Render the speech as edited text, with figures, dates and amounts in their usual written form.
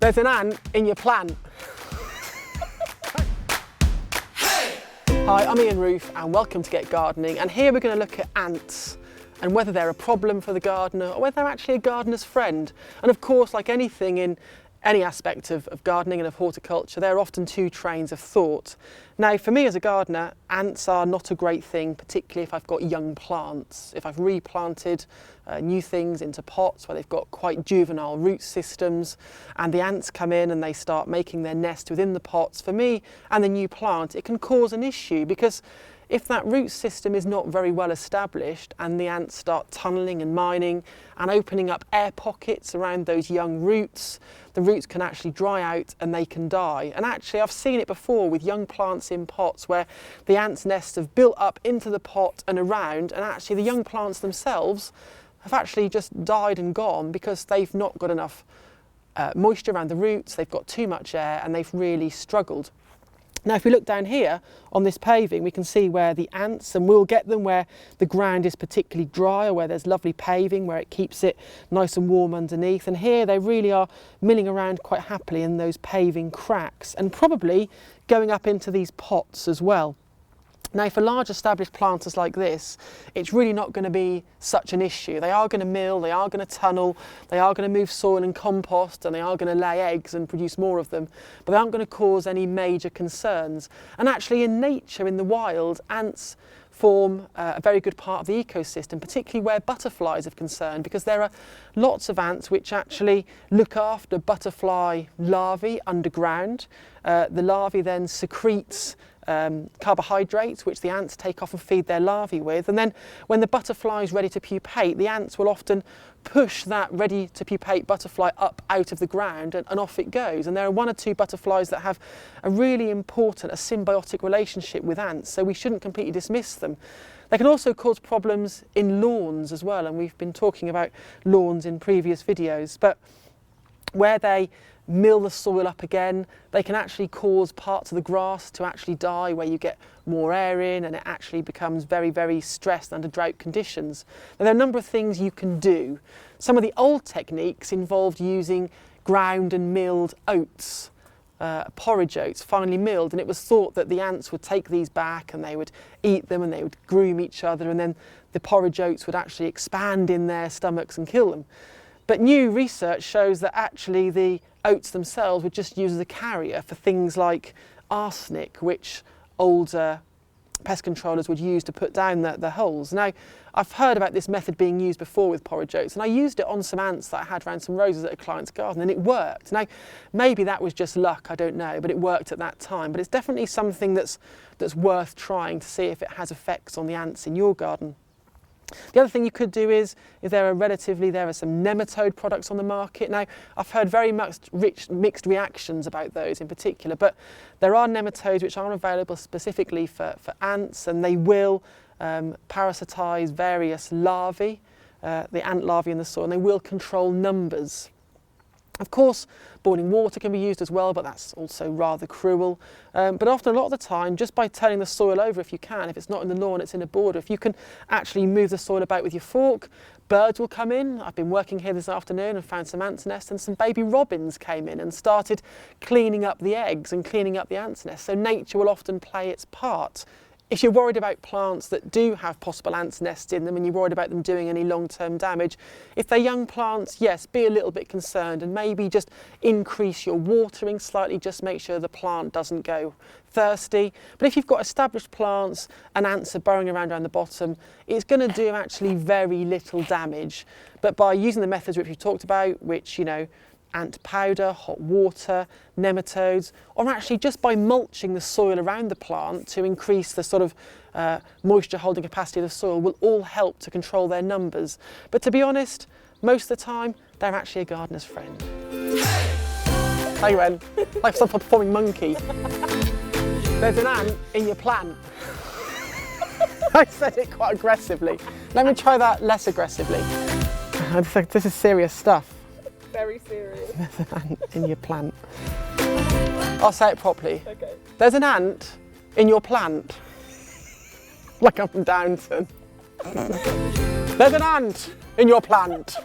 There's an ant in your plant. Hi, I'm Ian Roofe and welcome to Get Gardening, and here we're going to look at ants and whether they're a problem for the gardener or whether they're actually a gardener's friend. And of course, like anything in any aspect of gardening and of horticulture, there are often two trains of thought. Now, for me as a gardener, ants are not a great thing, particularly if I've got young plants. If I've replanted new things into pots where they've got quite juvenile root systems and the ants come in and they start making their nest within the pots, for me and the new plant, it can cause an issue, because if that root system is not very well established and the ants start tunnelling and mining and opening up air pockets around those young roots, the roots can actually dry out and they can die. And actually I've seen it before with young plants in pots where the ants' nests have built up into the pot and around, and actually the young plants themselves have actually just died and gone because they've not got enough moisture around the roots, they've got too much air and they've really struggled. Now, if we look down here on this paving, we can see where the ants, and we'll get them where the ground is particularly dry or where there's lovely paving, where it keeps it nice and warm underneath. And here they really are milling around quite happily in those paving cracks and probably going up into these pots as well. Now, for large established planters like this, it's really not going to be such an issue. They are going to mill, they are going to tunnel, they are going to move soil and compost, and they are going to lay eggs and produce more of them, but they aren't going to cause any major concerns. And actually in nature, in the wild, ants form a very good part of the ecosystem, particularly where butterflies are concerned, because there are lots of ants which actually look after butterfly larvae underground. The larvae then secretes carbohydrates which the ants take off and feed their larvae with, and then when the butterfly is ready to pupate, the ants will often push that ready to pupate butterfly up out of the ground and off it goes. And there are one or two butterflies that have a really important, a symbiotic relationship with ants, so we shouldn't completely dismiss them. They can also cause problems in lawns as well, and we've been talking about lawns in previous videos, but where they mill the soil up again, they can actually cause parts of the grass to actually die, where you get more air in and it actually becomes very, very stressed under drought conditions. Now, there are a number of things you can do. Some of the old techniques involved using ground and milled oats, porridge oats, finely milled, and it was thought that the ants would take these back and they would eat them and they would groom each other, and then the porridge oats would actually expand in their stomachs and kill them. But new research shows that actually the oats themselves were just used as a carrier for things like arsenic, which older pest controllers would use to put down the holes. Now, I've heard about this method being used before with porridge oats, and I used it on some ants that I had around some roses at a client's garden, and it worked. Now, maybe that was just luck, I don't know, but it worked at that time. But it's definitely something that's worth trying to see if it has effects on the ants in your garden. The other thing you could do is, if there are some nematode products on the market. Now, I've heard very much mixed reactions about those in particular, but there are nematodes which are available specifically for ants, and they will parasitise various larvae, the ant larvae in the soil, and they will control numbers. Of course, boiling water can be used as well, but that's also rather cruel. But often, a lot of the time, just by turning the soil over, if you can, if it's not in the lawn, it's in a border, if you can actually move the soil about with your fork, birds will come in. I've been working here this afternoon and found some ants' nests, and some baby robins came in and started cleaning up the eggs and cleaning up the ants' nests. So nature will often play its part. If you're worried about plants that do have possible ants' nests in them and you're worried about them doing any long-term damage, if they're young plants, yes, be a little bit concerned and maybe just increase your watering slightly, just make sure the plant doesn't go thirsty. But if you've got established plants and ants are burrowing around the bottom, it's going to do actually very little damage. But by using the methods which we've talked about, which, ant powder, hot water, nematodes, or actually just by mulching the soil around the plant to increase the sort of moisture holding capacity of the soil, will all help to control their numbers. But to be honest, most of the time, they're actually a gardener's friend. Hey, Ren, like some performing monkey. There's an ant in your plant. I said it quite aggressively. Let me try that less aggressively. This is serious stuff. Very serious. There's an ant in your plant. I'll say it properly. Okay. There's an ant in your plant. Like I'm from Downton. There's an ant in your plant.